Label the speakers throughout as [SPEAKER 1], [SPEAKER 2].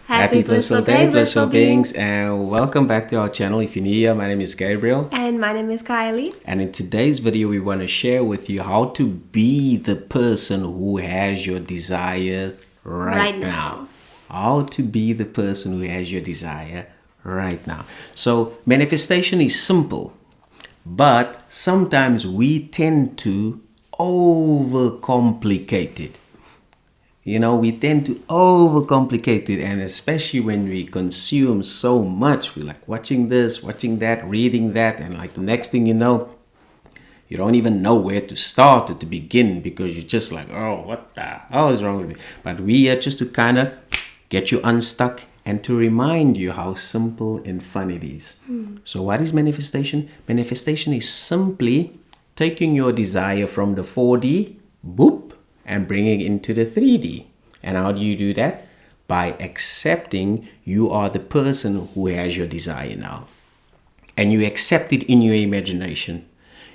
[SPEAKER 1] Happy blissful day, blissful beings, and welcome back to our channel. If you're new here, my name is Gabriel.
[SPEAKER 2] And my name is Kylie.
[SPEAKER 1] And in today's video, we want to share with you how to be the person who has your desire right now. How to be the person who has your desire right now. So manifestation is simple, but sometimes we tend to overcomplicate it. You know, we tend to overcomplicate it, and especially when we consume so much, we're like watching this, watching that, reading that, and like the next thing you know, you don't even know where to start or to begin because you're just like, oh, what the hell is wrong with me? But we are just to kind of get you unstuck and to remind you how simple and fun it is. So what is manifestation? Manifestation is simply taking your desire from the 4D, boop, and bringing it into the 3D. And how do you do that? By accepting you are the person who has your desire now. And you accept it in your imagination.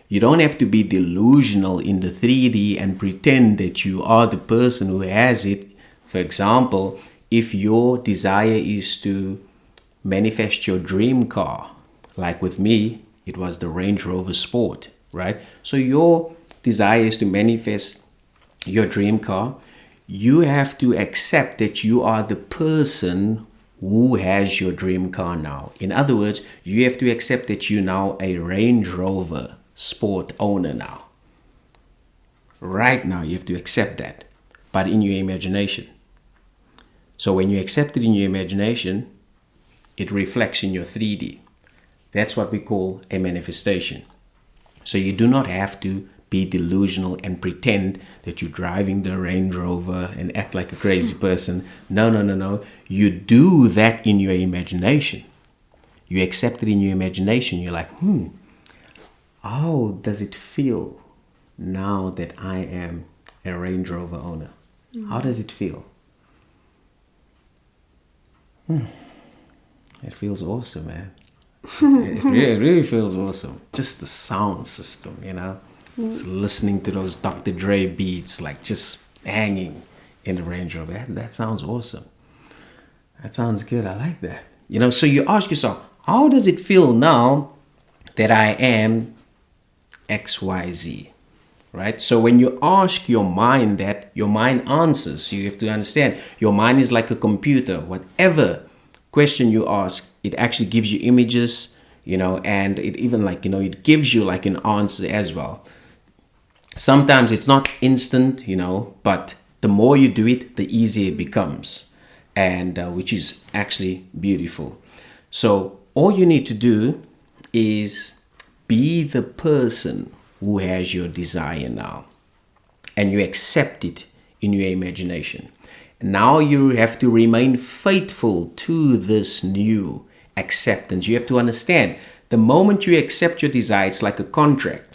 [SPEAKER 1] You don't have to be delusional in the 3D and pretend that you are the person who has it. For example, if your desire is to manifest your dream car, like with me, it was the Range Rover Sport, right? So your desire is to manifest your dream car. You have to accept that you are the person who has your dream car now. In other words, you have to accept that you're now a Range Rover Sport owner now. Right now, you have to accept that, but in your imagination. So when you accept it in your imagination, it reflects in your 3D. That's what we call a manifestation. So you do not have to be delusional and pretend that you're driving the Range Rover and act like a crazy person. No. You do that in your imagination. You accept it in your imagination. You're like, how does it feel now that I am a Range Rover owner? How does it feel? It feels awesome, man. It really feels awesome. Just the sound system, you know. Just listening to those Dr. Dre beats, like just hanging in the Range Rover. That sounds awesome. That sounds good. I like that. You know, so you ask yourself, how does it feel now that I am XYZ? Right? So when you ask your mind that, your mind answers. You have to understand, your mind is like a computer. Whatever question you ask, it actually gives you images, you know, and it even like, you know, it gives you like an answer as well. Sometimes it's not instant, you know, but the more you do it, the easier it becomes, and which is actually beautiful. So all you need to do is be the person who has your desire now, and you accept it in your imagination. Now you have to remain faithful to this new acceptance. You have to understand, the moment you accept your desire, it's like a contract.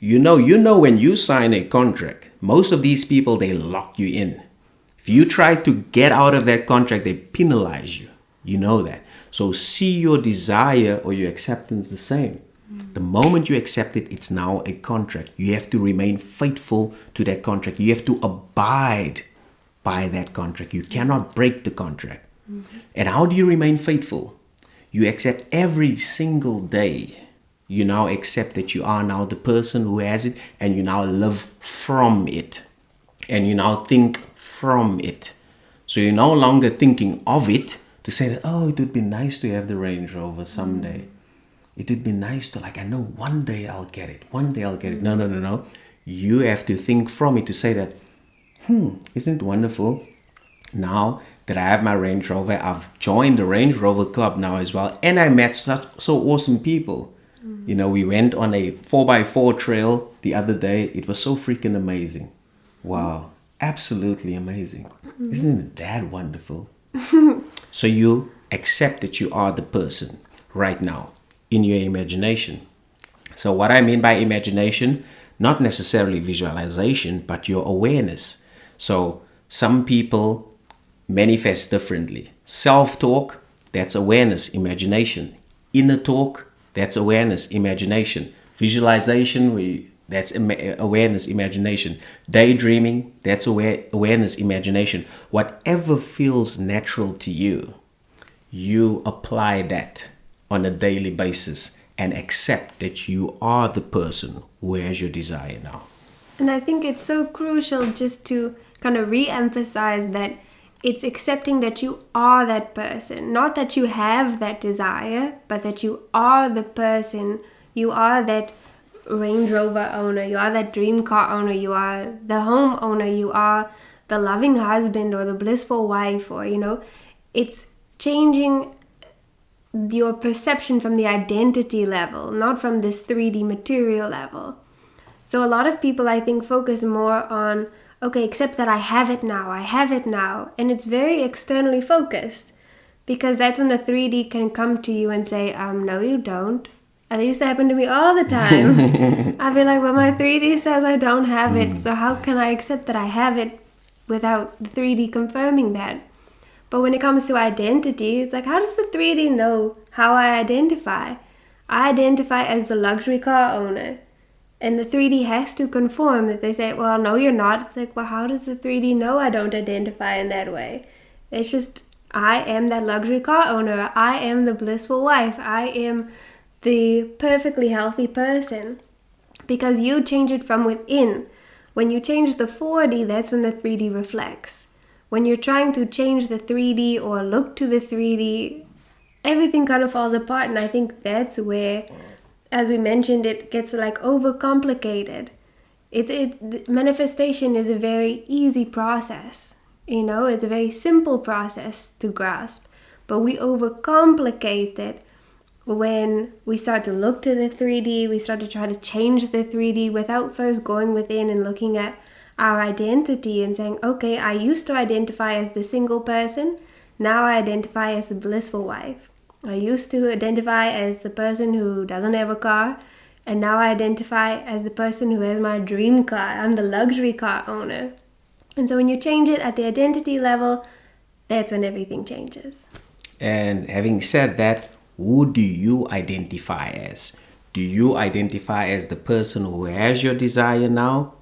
[SPEAKER 1] You know when you sign a contract, most of these people, they lock you in. If you try to get out of that contract, they penalize you. You know that. So see your desire or your acceptance the same. The moment you accept it, it's now a contract. You have to remain faithful to that contract. You have to abide by that contract. You cannot break the contract. And how do you remain faithful? You accept every single day. You now accept that you are now the person who has it, and you now live from it, and you now think from it. So you're no longer thinking of it to say that, oh, it would be nice to have the Range Rover someday. It would be nice to, like, I know one day I'll get it. One day I'll get it. No. You have to think from it to say that, isn't it wonderful? Now that I have my Range Rover, I've joined the Range Rover Club now as well, and I met so awesome people. You know, we went on a 4x4 trail the other day. It was so freaking amazing. Wow. Absolutely amazing. Isn't it that wonderful? So you accept that you are the person right now in your imagination. So what I mean by imagination, not necessarily visualization, but your awareness. So some people manifest differently. Self-talk, that's awareness, imagination. Inner talk, that's awareness, imagination. Visualization, we That's awareness, imagination. Daydreaming, that's awareness, imagination. Whatever feels natural to you, you apply that on a daily basis and accept that you are the person who has your desire now.
[SPEAKER 2] And I think it's so crucial just to kind of re-emphasize that it's accepting that you are that person. Not that you have that desire, but that you are the person. You are that Range Rover owner. You are that dream car owner. You are the home owner. You are the loving husband or the blissful wife, or, it's changing your perception from the identity level, not from this 3D material level. So a lot of people, I think, focus more on, okay, except that I have it now. And it's very externally focused, because that's when the 3D can come to you and say, no, you don't. And it used to happen to me all the time. I'd be like, well, my 3D says I don't have it, so how can I accept that I have it without the 3D confirming that? But when it comes to identity, it's like, how does the 3D know how I identify? I identify as the luxury car owner. And the 3D has to conform that they say, well, no, you're not. It's like, well, how does the 3D know I don't identify in that way? It's just, I am that luxury car owner. I am the blissful wife. I am the perfectly healthy person. Because you change it from within. When you change the 4D, that's when the 3D reflects. When you're trying to change the 3D or look to the 3D, everything kind of falls apart. And I think that's where, as we mentioned, it gets like overcomplicated. Manifestation is a very easy process. It's a very simple process to grasp. But we overcomplicate it when we start to look to the 3D, we start to try to change the 3D without first going within and looking at our identity and saying, okay, I used to identify as the single person, now I identify as the blissful wife. I used to identify as the person who doesn't have a car, and now I identify as the person who has my dream car. I'm the luxury car owner. And so when you change it at the identity level, that's when everything changes.
[SPEAKER 1] And having said that, who do you identify as? Do you identify as the person who has your desire now?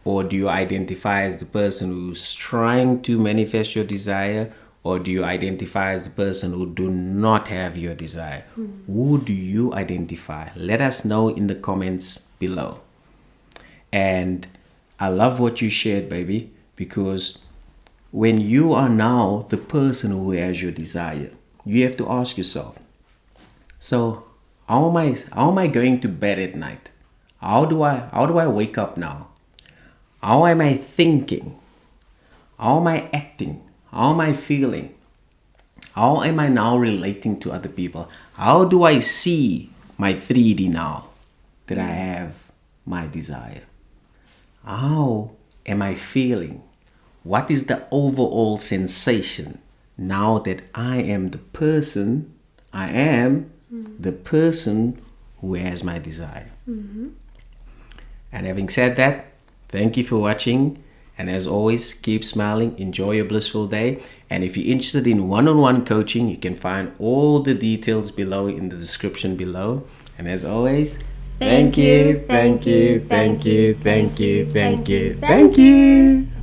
[SPEAKER 1] Or do you identify as the person who's trying to manifest your desire? Or do you identify as the person who do not have your desire? Who do you identify? Let us know in the comments below. And I love what you shared, baby, because when you are now the person who has your desire, you have to ask yourself, so how am I going to bed at night? How do I wake up now? How am I thinking? How am I acting? How am I feeling? How am I now relating to other people? How do I see my 3D now that I have my desire? How am I feeling? What is the overall sensation now that I am the person who has my desire?
[SPEAKER 2] Mm-hmm.
[SPEAKER 1] And having said that, thank you for watching. And as always, keep smiling, enjoy your blissful day. And if you're interested in one-on-one coaching, you can find all the details below in the description below. And as always, thank you.